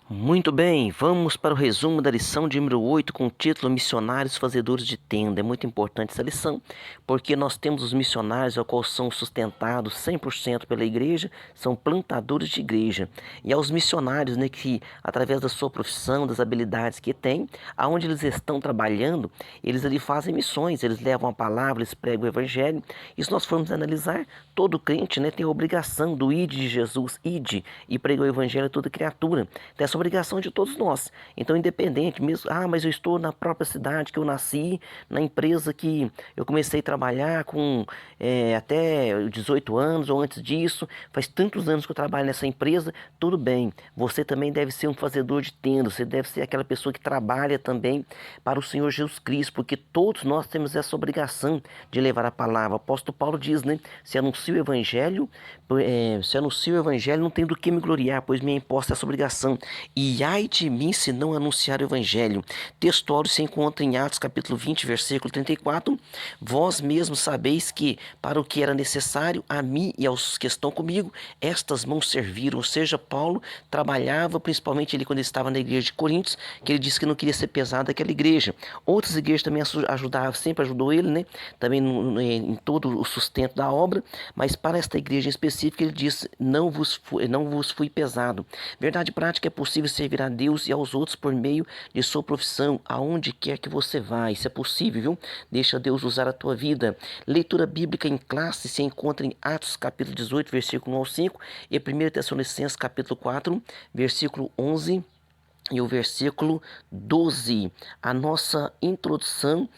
Muito bem, vamos para o resumo da lição de número 8 com o título Missionários Fazedores de Tenda. É muito importante essa lição, porque nós temos os missionários, ao qual são sustentados 100% pela igreja, são plantadores de igreja. E aos missionários, né, que através da sua profissão, das habilidades que têm, aonde eles estão trabalhando, eles ali fazem missões, eles levam a palavra, eles pregam o evangelho. E se nós formos analisar, todo crente, né, tem a obrigação do ide de Jesus, ide e pregar o evangelho a toda criatura. Tem essa obrigação de todos nós. Então, independente, mesmo, mas eu estou na própria cidade que eu nasci, na empresa que eu comecei a trabalhar com até 18 anos ou antes disso, faz tantos anos que eu trabalho nessa empresa, tudo bem. Você também deve ser um fazedor de tenda, você deve ser aquela pessoa que trabalha também para o Senhor Jesus Cristo, porque todos nós temos essa obrigação de levar a palavra. O apóstolo Paulo diz, né? Se anuncio o evangelho, não tenho do que me gloriar, pois me é imposta essa obrigação. E ai de mim se não anunciar o evangelho. Textório se encontra em Atos capítulo 20, versículo 34. Vós mesmos sabeis que para o que era necessário, a mim e aos que estão comigo, estas mãos serviram. Ou seja, Paulo trabalhava, principalmente ele quando ele estava na igreja de Coríntios, que ele disse que não queria ser pesado daquela igreja. Outras igrejas também ajudavam, sempre ajudou ele, né? Também em todo o sustento da obra, mas para esta igreja em específico ele disse, não vos fui pesado. Verdade prática, é possível servir a Deus e aos outros por meio de sua profissão, aonde quer que você vá. Isso é possível, viu? Deixa Deus usar a tua vida. Leitura bíblica em classe se encontra em Atos capítulo 18, versículo 1 ao 5 e 1 Tessalonicenses capítulo 4, versículo 11 e o versículo 12. A nossa introdução,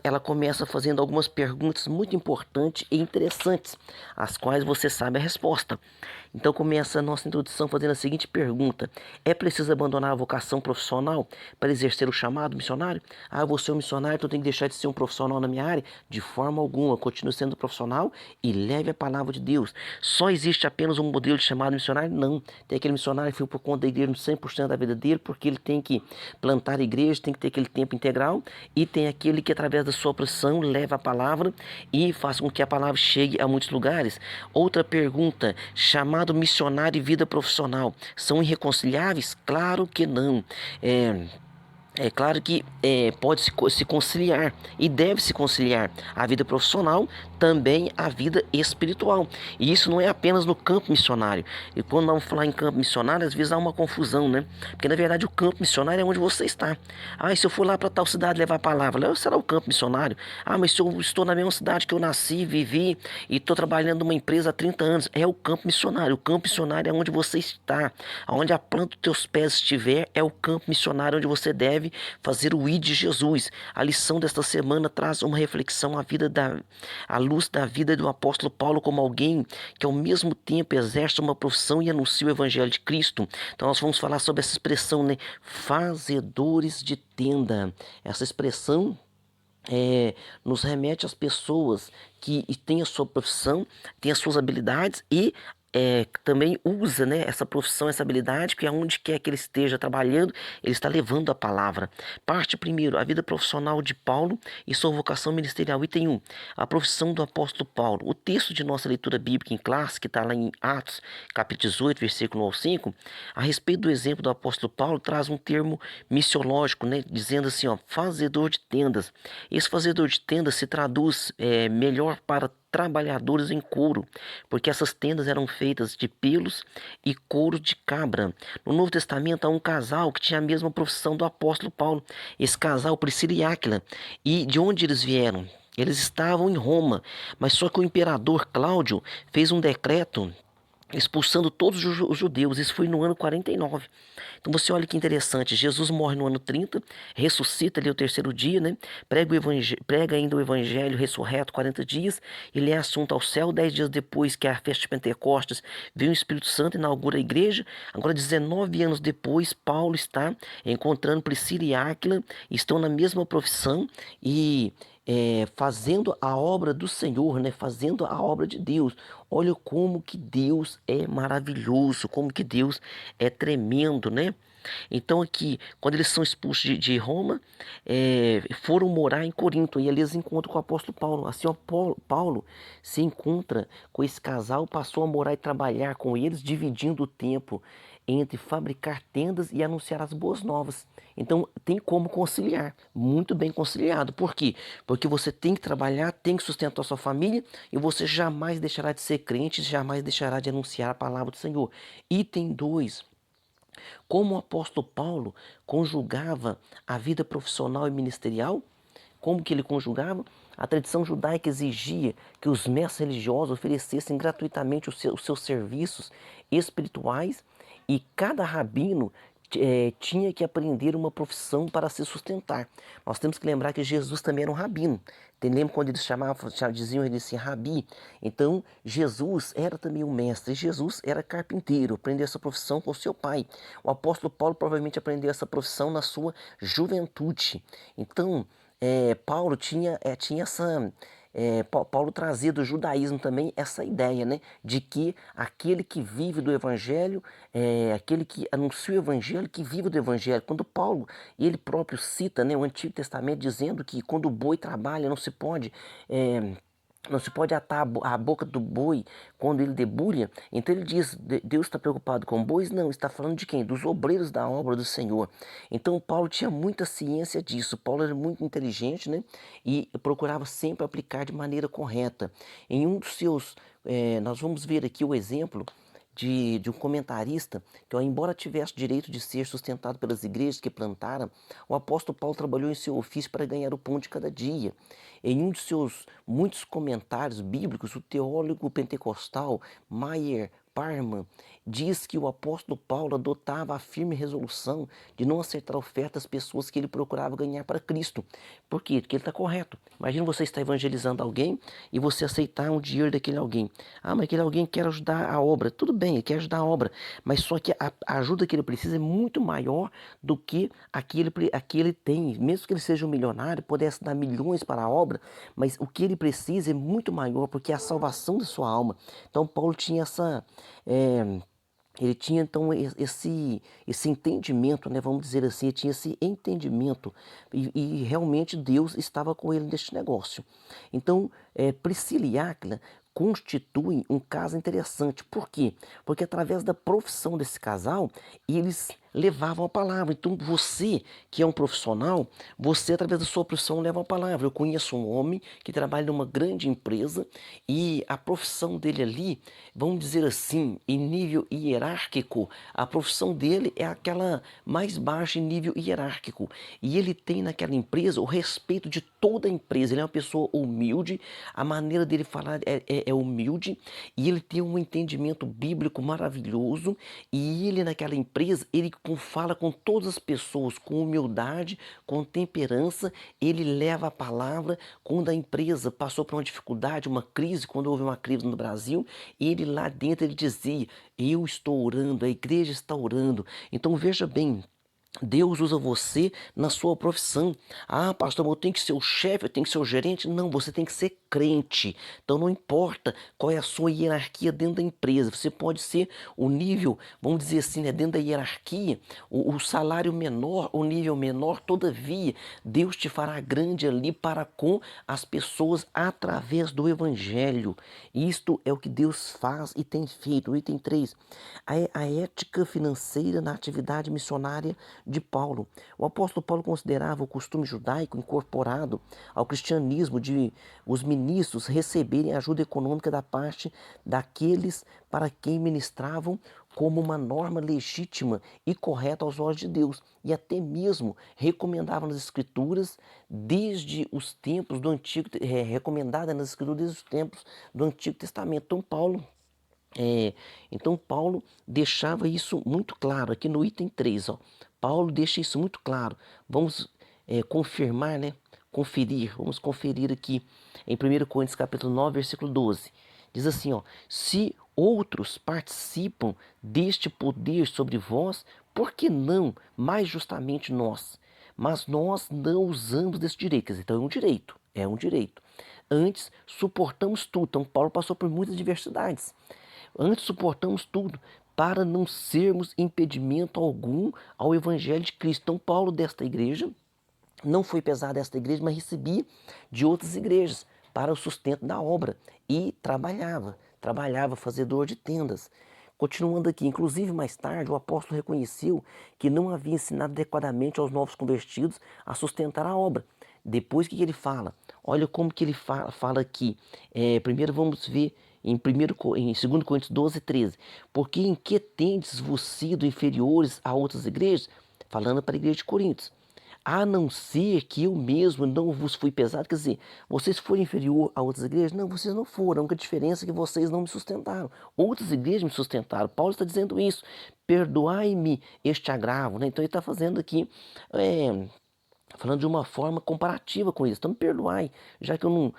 ela começa fazendo algumas perguntas muito importantes e interessantes, as quais você sabe a resposta. Então começa a nossa introdução fazendo a seguinte pergunta: é preciso abandonar a vocação profissional para exercer o chamado missionário? Eu vou ser um missionário, então eu tenho que deixar de ser um profissional na minha área? De forma alguma, continue sendo profissional e leve a palavra de Deus. Só existe apenas um modelo de chamado missionário? Não. Tem aquele missionário que foi por conta da igreja 100% da vida dele, porque ele tem que plantar a igreja, tem que ter aquele tempo integral, e tem aquele que através da sua profissão leva a palavra e faz com que a palavra chegue a muitos lugares. Outra pergunta: chamado missionário e vida profissional são irreconciliáveis? Claro que não. É claro que pode se conciliar e deve se conciliar a vida profissional também a vida espiritual. E isso não é apenas no campo missionário. E quando vamos falar em campo missionário, às vezes há uma confusão, né? Porque na verdade o campo missionário é onde você está. E se eu for lá para tal cidade levar a palavra, lá será o campo missionário. Mas se eu estou na mesma cidade que eu nasci, vivi e estou trabalhando numa empresa há 30 anos, é o campo missionário. O campo missionário é onde você está, onde a planta dos teus pés estiver, é o campo missionário onde você deve fazer o ID de Jesus. A lição desta semana traz uma reflexão à luz da vida do apóstolo Paulo como alguém que ao mesmo tempo exerce uma profissão e anuncia o evangelho de Cristo. Então nós vamos falar sobre essa expressão, né? Fazedores de tenda. Essa expressão nos remete às pessoas que têm a sua profissão, têm as suas habilidades e também usa, né, essa profissão, essa habilidade, que aonde quer que ele esteja trabalhando, ele está levando a palavra. Parte primeiro, a vida profissional de Paulo e sua vocação ministerial. Item 1, a profissão do apóstolo Paulo. O texto de nossa leitura bíblica em classe, que está lá em Atos, capítulo 18, versículo 1 ao 5, a respeito do exemplo do apóstolo Paulo, traz um termo missiológico, né, dizendo assim, fazedor de tendas. Esse fazedor de tendas se traduz melhor para trabalhadores em couro, porque essas tendas eram feitas de pelos e couro de cabra. No Novo Testamento há um casal que tinha a mesma profissão do apóstolo Paulo. Esse casal, Priscila e Áquila. E de onde eles vieram? Eles estavam em Roma, mas só que o imperador Cláudio fez um decreto expulsando todos os judeus. Isso foi no ano 49. Então você olha que interessante, Jesus morre no ano 30, ressuscita ali o terceiro dia, né? Prega ainda o evangelho ressurreto 40 dias, ele é assunto ao céu. 10 dias depois, que é a festa de Pentecostes, vem o Espírito Santo, inaugura a igreja. Agora 19 anos depois, Paulo está encontrando Priscila e Áquila, estão na mesma profissão e fazendo a obra do Senhor, né? Fazendo a obra de Deus. Olha como que Deus é maravilhoso, como que Deus é tremendo, né? Então aqui, quando eles são expulsos de Roma, foram morar em Corinto e ali eles encontram com o apóstolo Paulo. Assim, Paulo se encontra com esse casal, passou a morar e trabalhar com eles, dividindo o tempo entre fabricar tendas e anunciar as boas novas. Então tem como conciliar, muito bem conciliado. Por quê? Porque você tem que trabalhar, tem que sustentar a sua família e você jamais deixará de ser crente, jamais deixará de anunciar a palavra do Senhor. Item 2. Como o apóstolo Paulo conjugava a vida profissional e ministerial? Como que ele conjugava? A tradição judaica exigia que os mestres religiosos oferecessem gratuitamente os seus serviços espirituais e cada rabino tinha que aprender uma profissão para se sustentar. Nós temos que lembrar que Jesus também era um rabino. Lembra quando eles diziam ele assim, rabi? Então, Jesus era também um mestre. Jesus era carpinteiro, aprendeu essa profissão com seu pai. O apóstolo Paulo provavelmente aprendeu essa profissão na sua juventude. Então, Paulo tinha essa. Paulo trazia do judaísmo também essa ideia, né, de que aquele que vive do evangelho, aquele que anuncia o evangelho, que vive do evangelho. Quando Paulo, ele próprio cita, né, o Antigo Testamento dizendo que quando o boi trabalha não se pode atar a boca do boi quando ele debulha. Então ele diz, Deus está preocupado com bois? Não, está falando de quem? Dos obreiros da obra do Senhor. Então Paulo tinha muita ciência disso. Paulo era muito inteligente, né? E procurava sempre aplicar de maneira correta. Em um dos seus, nós vamos ver aqui o exemplo de um comentarista que, ó, embora tivesse direito de ser sustentado pelas igrejas que plantara, o apóstolo Paulo trabalhou em seu ofício para ganhar o pão de cada dia. Em um de seus muitos comentários bíblicos, o teólogo pentecostal Meyer Parman diz que o apóstolo Paulo adotava a firme resolução de não aceitar ofertas às pessoas que ele procurava ganhar para Cristo. Por quê? Porque ele está correto. Imagina você estar evangelizando alguém e você aceitar um dinheiro daquele alguém. Ah, mas aquele alguém quer ajudar a obra. Tudo bem, ele quer ajudar a obra, mas só que a ajuda que ele precisa é muito maior do que a que ele tem. Mesmo que ele seja um milionário, pudesse dar milhões para a obra, mas o que ele precisa é muito maior, porque é a salvação da sua alma. Então Paulo tinha é, ele tinha então esse entendimento, né? Vamos dizer assim, ele tinha esse entendimento e realmente Deus estava com ele neste negócio. Então, Priscila e Áquila constituem um caso interessante. Por quê? Porque através da profissão desse casal, eles levavam a palavra. Então você, que é um profissional, você através da sua profissão leva a palavra. Eu conheço um homem que trabalha numa grande empresa e a profissão dele ali, vamos dizer assim, em nível hierárquico, a profissão dele é aquela mais baixa em nível hierárquico. E ele tem naquela empresa o respeito de toda a empresa. Ele é uma pessoa humilde, a maneira dele falar é humilde e ele tem um entendimento bíblico maravilhoso e ele naquela empresa, ele fala com todas as pessoas com humildade, com temperança, ele leva a palavra. Quando a empresa passou por uma dificuldade, uma crise, quando houve uma crise no Brasil, ele lá dentro ele dizia, eu estou orando, a igreja está orando. Então veja bem, Deus usa você na sua profissão. Ah, pastor, eu tenho que ser o chefe, eu tenho que ser o gerente. Não, você tem que ser crente. Então não importa qual é a sua hierarquia dentro da empresa. Você pode ser o nível, vamos dizer assim, né, dentro da hierarquia, o salário menor, o nível menor. Todavia, Deus te fará grande ali para com as pessoas através do evangelho. Isto é o que Deus faz e tem feito. Item 3. A ética financeira na atividade missionária de Paulo. O apóstolo Paulo considerava o costume judaico incorporado ao cristianismo de os ministros receberem ajuda econômica da parte daqueles para quem ministravam como uma norma legítima e correta aos olhos de Deus, e até mesmo recomendava nas escrituras desde os tempos do Antigo, recomendada nas escrituras desde os tempos do Antigo Testamento. Então Paulo deixava isso muito claro aqui no item 3, ó. Paulo deixa isso muito claro. Vamos confirmar, né? Vamos conferir aqui em 1 Coríntios capítulo 9, versículo 12. Diz assim, ó: se outros participam deste poder sobre vós, por que não mais justamente nós? Mas nós não usamos desse direito. Quer dizer, então é um direito. Antes suportamos tudo. Então Paulo passou por muitas diversidades. Antes suportamos tudo para não sermos impedimento algum ao evangelho de Cristo. Então Paulo desta igreja não foi pesado desta igreja, mas recebia de outras igrejas para o sustento da obra e trabalhava fazedor de tendas. Continuando aqui, inclusive mais tarde, o apóstolo reconheceu que não havia ensinado adequadamente aos novos convertidos a sustentar a obra. Depois, o que ele fala? Olha como que ele fala aqui. Primeiro vamos ver em 2 Coríntios 12, 13. Porque em que tendes vos sido inferiores a outras igrejas? Falando para a igreja de Coríntios. A não ser que eu mesmo não vos fui pesado. Quer dizer, vocês foram inferior a outras igrejas? Não, vocês não foram. A única diferença é que vocês não me sustentaram. Outras igrejas me sustentaram. Paulo está dizendo isso. Perdoai-me este agravo, né? Então ele está fazendo aqui, é, falando de uma forma comparativa com isso. Então me perdoai, já que eu não,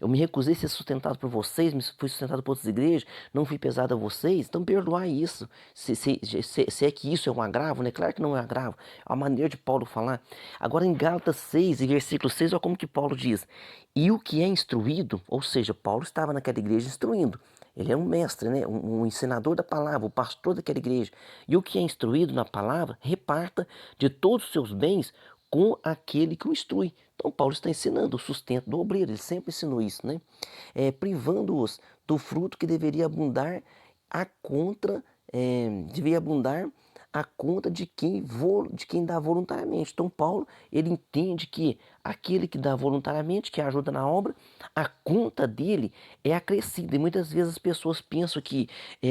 eu me recusei a ser sustentado por vocês, me fui sustentado por outras igrejas, não fui pesado a vocês, então perdoai isso. Se é que isso é um agravo, né? Claro que não é um agravo. É a maneira de Paulo falar. Agora em Gálatas 6, e versículo 6, olha como que Paulo diz. E o que é instruído, ou seja, Paulo estava naquela igreja instruindo. Ele é um mestre, né? Um ensinador da palavra, o pastor daquela igreja. E o que é instruído na palavra, reparta de todos os seus bens com aquele que o instrui. Então, Paulo está ensinando o sustento do obreiro, ele sempre ensinou isso, né? Privando-os do fruto que deveria abundar a contra, deveria abundar a conta de quem dá voluntariamente. Então, Paulo, ele entende que aquele que dá voluntariamente, que ajuda na obra, a conta dele é acrescida. E muitas vezes as pessoas pensam que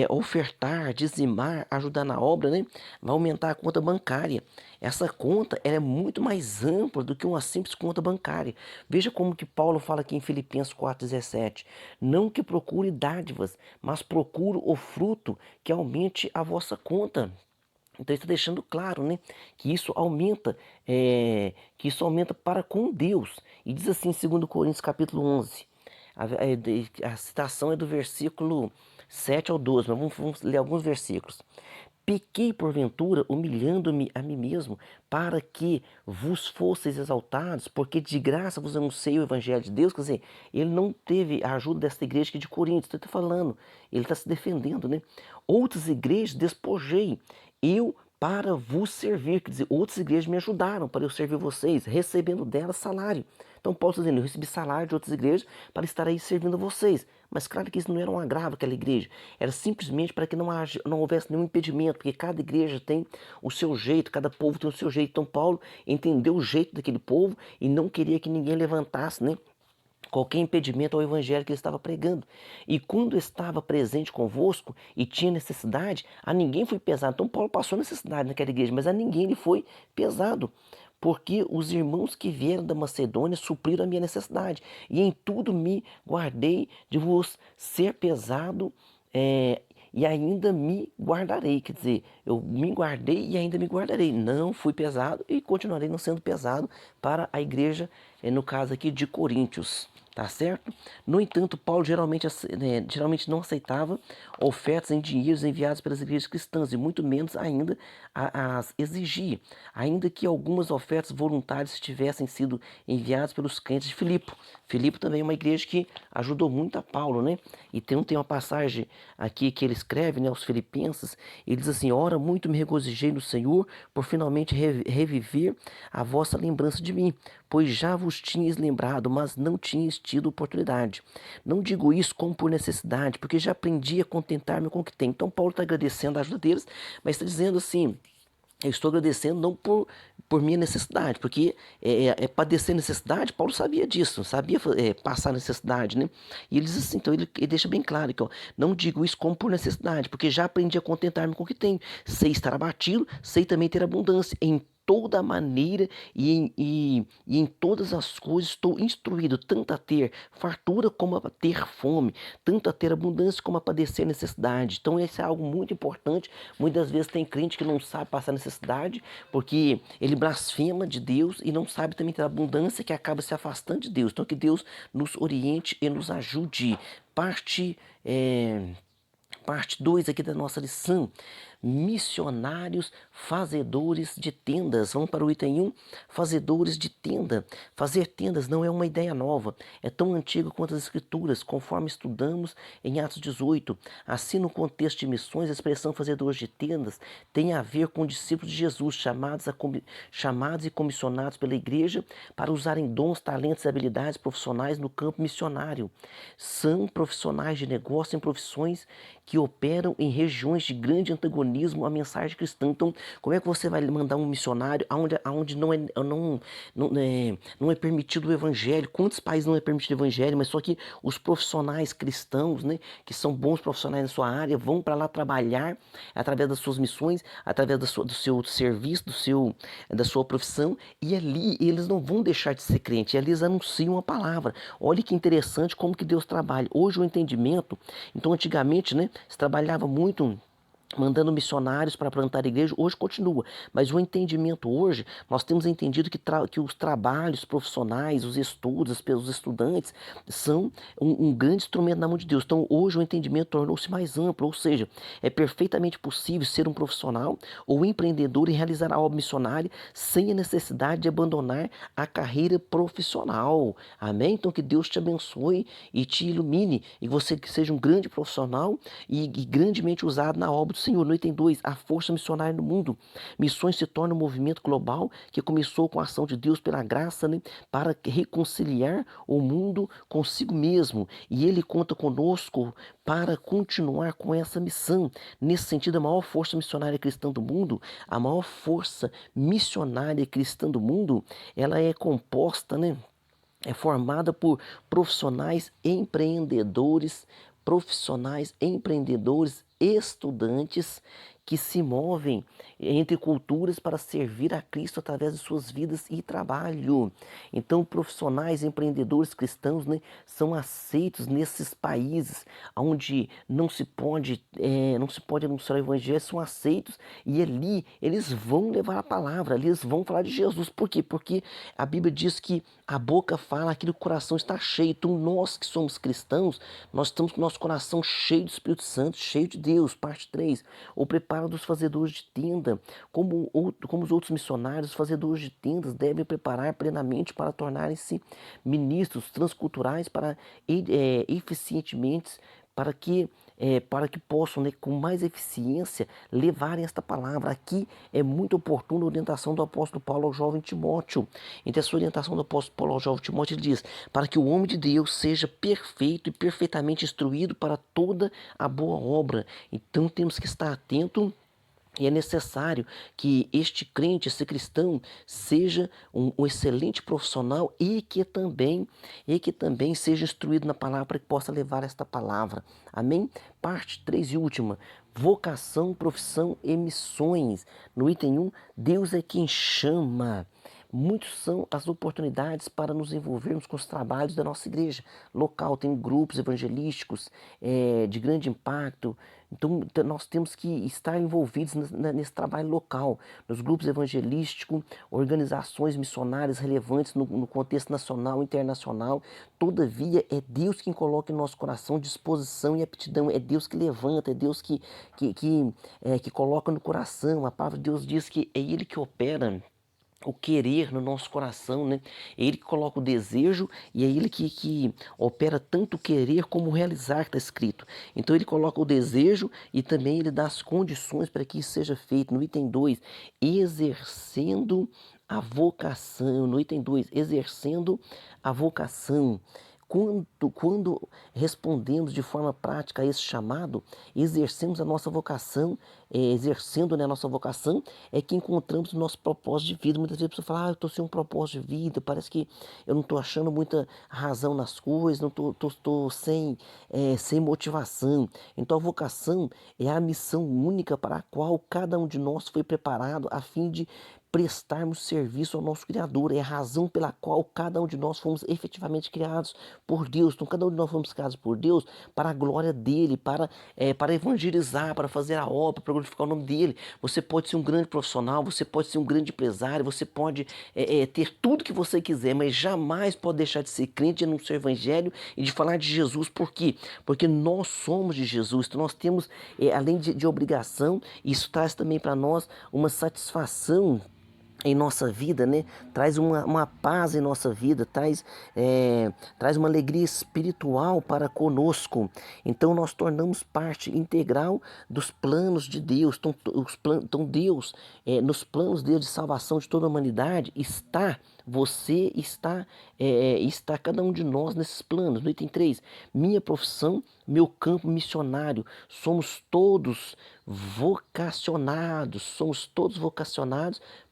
ofertar, dizimar, ajudar na obra, né, vai aumentar a conta bancária. Essa conta ela é muito mais ampla do que uma simples conta bancária. Veja como que Paulo fala aqui em Filipenses 4,17. Não que procure dádivas, mas procure o fruto que aumente a vossa conta. Então ele está deixando claro, né, que isso aumenta para com Deus. E diz assim em 2 Coríntios capítulo 11, a citação é do versículo 7 ao 12, mas vamos ler alguns versículos. Pequei porventura, humilhando-me a mim mesmo, para que vos fosseis exaltados, porque de graça vos anunciei o evangelho de Deus. Quer dizer, ele não teve a ajuda desta igreja aqui de Coríntios, então ele está falando, ele está se defendendo, né? Outras igrejas despojei, eu para vos servir, quer dizer, outras igrejas me ajudaram para eu servir vocês, recebendo delas salário. Então Paulo está dizendo, eu recebi salário de outras igrejas para estar aí servindo vocês. Mas claro que isso não era um agravo àquela igreja, era simplesmente para que não houvesse nenhum impedimento, porque cada igreja tem o seu jeito, cada povo tem o seu jeito. Então Paulo entendeu o jeito daquele povo e não queria que ninguém levantasse, né, qualquer impedimento ao evangelho que ele estava pregando. E quando estava presente convosco e tinha necessidade, a ninguém foi pesado. Então Paulo passou necessidade naquela igreja, mas a ninguém lhe foi pesado. Porque os irmãos que vieram da Macedônia supriram a minha necessidade. E em tudo me guardei de vos ser pesado, e ainda me guardarei. Quer dizer, eu me guardei e ainda me guardarei. Não fui pesado e continuarei não sendo pesado para a igreja, no caso aqui de Coríntios. Tá certo? No entanto, Paulo geralmente não aceitava ofertas em dinheiros enviados pelas igrejas cristãs e muito menos ainda as exigia, ainda que algumas ofertas voluntárias tivessem sido enviadas pelos crentes de Filipe. Filipe também é uma igreja que ajudou muito a Paulo, né? E tem uma passagem aqui que ele escreve, né, aos Filipenses, ele diz assim: ora, muito me regozijei no Senhor por finalmente reviver a vossa lembrança de mim, pois já vos tinhas lembrado, mas não tinhas tido oportunidade. Não digo isso como por necessidade, porque já aprendi a contentar-me com o que tenho. Então Paulo está agradecendo a ajuda deles, mas está dizendo assim: eu estou agradecendo não por minha necessidade, porque padecer necessidade, Paulo sabia disso, sabia passar necessidade, né? E ele diz assim, então ele deixa bem claro que, ó, não digo isso como por necessidade, porque já aprendi a contentar-me com o que tenho. Sei estar abatido, sei também ter abundância. Em toda maneira e em todas as coisas estou instruído, tanto a ter fartura como a ter fome, tanto a ter abundância como a padecer necessidade. Então esse é algo muito importante. Muitas vezes tem crente que não sabe passar necessidade, porque ele blasfema de Deus e não sabe também ter abundância, que acaba se afastando de Deus. Então que Deus nos oriente e nos ajude. Parte 2 aqui da nossa lição: missionários fazedores de tendas. Vamos para o item 1, fazedores de tenda. Fazer tendas não é uma ideia nova, é tão antiga quanto as escrituras, conforme estudamos em Atos 18. Assim, no contexto de missões, a expressão fazedores de tendas tem a ver com discípulos de Jesus, chamados e comissionados pela igreja para usarem dons, talentos e habilidades profissionais no campo missionário. São profissionais de negócio em profissões que operam em regiões de grande antagonismo à mensagem cristã. Então, como é que você vai mandar um missionário aonde não é permitido o evangelho? Quantos países não é permitido o evangelho? Mas só que os profissionais cristãos, né, que são bons profissionais na sua área, vão para lá trabalhar através das suas missões, através do seu serviço, da sua profissão, e ali eles não vão deixar de ser crente, ali eles anunciam a palavra. Olha que interessante como que Deus trabalha. Hoje o entendimento, então antigamente, né, se trabalhava muito mandando missionários para plantar igreja, hoje continua, mas o entendimento hoje, nós temos entendido que os trabalhos profissionais, os estudos, os estudantes, são um grande instrumento na mão de Deus. Então hoje o entendimento tornou-se mais amplo, ou seja, é perfeitamente possível ser um profissional ou empreendedor e realizar a obra missionária sem a necessidade de abandonar a carreira profissional. Amém? Então que Deus te abençoe e te ilumine, e você que seja um grande profissional e grandemente usado na obra do Senhor. No item 2, a força missionária no mundo. Missões se tornam um movimento global que começou com a ação de Deus pela graça, né, para reconciliar o mundo consigo mesmo. E Ele conta conosco para continuar com essa missão. Nesse sentido, a maior força missionária cristã do mundo, a maior força missionária cristã do mundo, ela é composta, né? É formada por profissionais empreendedores, estudantes que se movem entre culturas para servir a Cristo através de suas vidas e trabalho. Então, profissionais, empreendedores cristãos, né, são aceitos nesses países onde não se pode anunciar o evangelho, são aceitos, e ali eles vão levar a palavra, ali eles vão falar de Jesus. Por quê? Porque a Bíblia diz que a boca fala aquilo que o coração está cheio. Então nós que somos cristãos, nós estamos com o nosso coração cheio do Espírito Santo, cheio de Deus. Parte 3, o preparo dos fazedores de tenda. Como os outros missionários, os fazedores de tendas devem preparar plenamente para tornarem-se ministros transculturais eficientemente, para que possam, né, com mais eficiência, levarem esta palavra. Aqui é muito oportuna a orientação do apóstolo Paulo ao jovem Timóteo. Então, essa orientação do apóstolo Paulo ao jovem Timóteo, ele diz: para que o homem de Deus seja perfeito e perfeitamente instruído para toda a boa obra. Então, temos que estar atento. E é necessário que este crente, esse cristão, seja um excelente profissional e que também seja instruído na palavra para que possa levar esta palavra. Amém? Parte 3 e última. Vocação, profissão e missões. No item 1, Deus é quem chama. Muitas são as oportunidades para nos envolvermos com os trabalhos da nossa igreja local. Tem grupos evangelísticos de grande impacto. Então nós temos que estar envolvidos nesse trabalho local, nos grupos evangelísticos, organizações missionárias relevantes no contexto nacional e internacional. Todavia, é Deus quem coloca em nosso coração disposição e aptidão. É Deus que levanta, é Deus que coloca no coração. A palavra de Deus diz que é Ele que opera o querer no nosso coração, né? É Ele que coloca o desejo, e é Ele que opera tanto o querer como o realizar, está escrito. Então Ele coloca o desejo e também Ele dá as condições para que isso seja feito. No item 2, exercendo a vocação. No item 2, exercendo a vocação. Quando respondemos de forma prática a esse chamado, exercemos a nossa vocação, exercendo, né, a nossa vocação, é que encontramos o nosso propósito de vida. Muitas vezes a pessoa fala: eu estou sem um propósito de vida, parece que eu não estou achando muita razão nas coisas, não estou sem motivação. Então a vocação é a missão única para a qual cada um de nós foi preparado a fim de prestarmos serviço ao nosso Criador. É a razão pela qual cada um de nós fomos efetivamente criados por Deus. Então cada um de nós fomos criados por Deus para a glória dele, para evangelizar, para fazer a obra, para glorificar o nome dele. Você pode ser um grande profissional, você pode ser um grande empresário, você pode ter tudo que você quiser, mas jamais pode deixar de ser crente, de anunciar o evangelho e de falar de Jesus. Por quê? Porque nós somos de Jesus. Então nós temos, além de obrigação, isso traz também para nós uma satisfação em nossa vida, né? Traz uma paz em nossa vida, traz uma alegria espiritual para conosco. Então nós tornamos parte integral dos planos de Deus. Então Deus, nos planos dele de salvação de toda a humanidade, está Você está cada um de nós nesses planos. No item 3, minha profissão, meu campo missionário. Somos todos vocacionados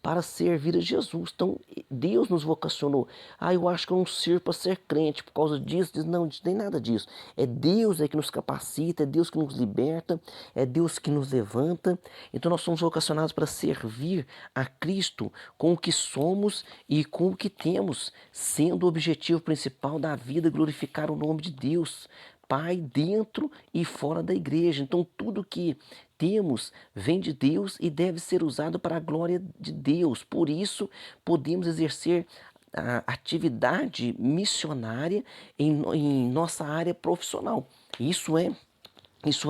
para servir a Jesus. Então, Deus nos vocacionou. Eu acho que eu não sirvo para ser crente por causa disso. Não, não tem nada disso. É Deus que nos capacita, é Deus que nos liberta, é Deus que nos levanta. Então, nós somos vocacionados para servir a Cristo com o que somos e com o que temos, sendo o objetivo principal da vida glorificar o nome de Deus, Pai, dentro e fora da igreja. Então, tudo que temos vem de Deus e deve ser usado para a glória de Deus. Por isso, podemos exercer a atividade missionária em nossa área profissional. Isso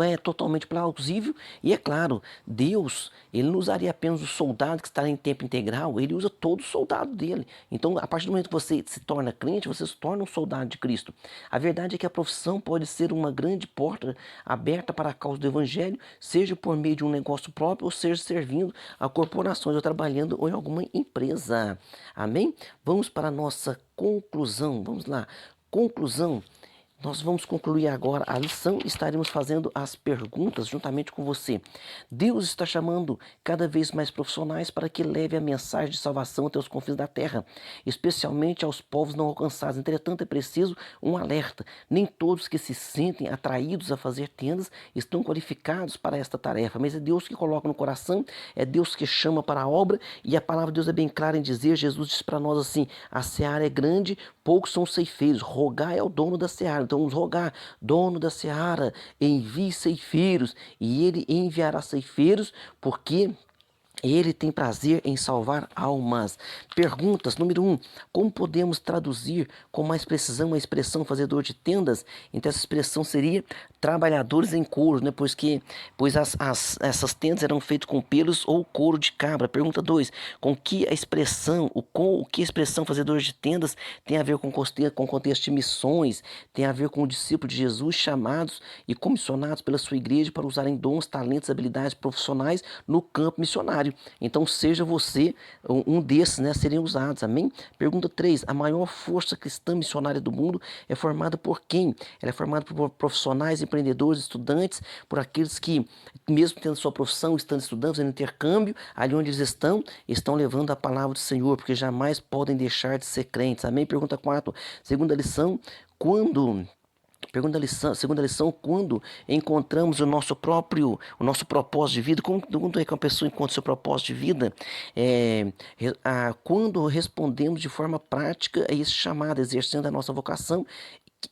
é totalmente plausível e é claro, Deus, ele não usaria apenas o soldado que está em tempo integral, ele usa todo o soldado dele. Então, a partir do momento que você se torna crente, você se torna um soldado de Cristo. A verdade é que a profissão pode ser uma grande porta aberta para a causa do evangelho, seja por meio de um negócio próprio, ou seja servindo a corporações ou trabalhando em alguma empresa. Amém? Vamos para a nossa conclusão. Vamos lá. Conclusão. Nós vamos concluir agora a lição e estaremos fazendo as perguntas juntamente com você. Deus está chamando cada vez mais profissionais para que leve a mensagem de salvação até os confins da terra, especialmente aos povos não alcançados. Entretanto, é preciso um alerta. Nem todos que se sentem atraídos a fazer tendas estão qualificados para esta tarefa, mas é Deus que coloca no coração, é Deus que chama para a obra e a palavra de Deus é bem clara em dizer, Jesus diz para nós assim, a seara é grande, poucos são os ceifeiros, rogai ao dono da seara. Então vamos rogar, dono da seara, envie ceifeiros, e ele enviará ceifeiros, porque ele tem prazer em salvar almas. Perguntas. Número 1. Como podemos traduzir com mais precisão a expressão fazedor de tendas? Então essa expressão seria trabalhadores em couro, né? Pois essas tendas eram feitas com pelos ou couro de cabra. Pergunta 2. Com que a expressão fazedor de tendas tem a ver com contexto de missões, tem a ver com o discípulo de Jesus chamados e comissionados pela sua igreja para usarem dons, talentos, habilidades profissionais no campo missionário. Então seja você um desses, né, a serem usados, amém? Pergunta 3, a maior força cristã missionária do mundo é formada por quem? Ela é formada por profissionais, empreendedores, estudantes, por aqueles que, mesmo tendo sua profissão, estando estudando, fazendo intercâmbio, ali onde eles estão levando a palavra do Senhor, porque jamais podem deixar de ser crentes, amém? Pergunta 4, segunda lição, segunda lição, quando encontramos o nosso propósito de vida, quando é que uma pessoa encontra seu propósito de vida? Quando respondemos de forma prática a esse chamado, exercendo a nossa vocação,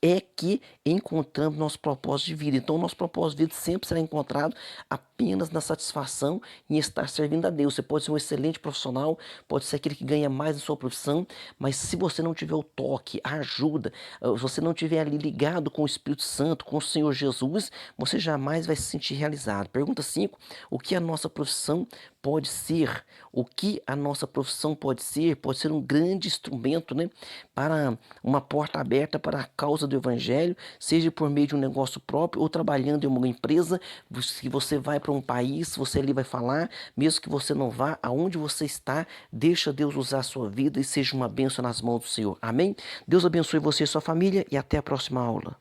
é que encontramos nosso propósito de vida. Então, nosso propósito de vida sempre será encontrado apenas na satisfação em estar servindo a Deus. Você pode ser um excelente profissional, pode ser aquele que ganha mais na sua profissão, mas se você não tiver o toque, a ajuda, se você não tiver ali ligado com o Espírito Santo, com o Senhor Jesus, você jamais vai se sentir realizado. Pergunta 5, o que a nossa profissão pode ser? O que a nossa profissão pode ser? Pode ser um grande instrumento, né, para uma porta aberta para a causa do Evangelho, seja por meio de um negócio próprio ou trabalhando em uma empresa. Se você vai para um país, você ali vai falar, mesmo que você não vá, aonde você está, deixa Deus usar a sua vida e seja uma bênção nas mãos do Senhor. Amém? Deus abençoe você e sua família e até a próxima aula.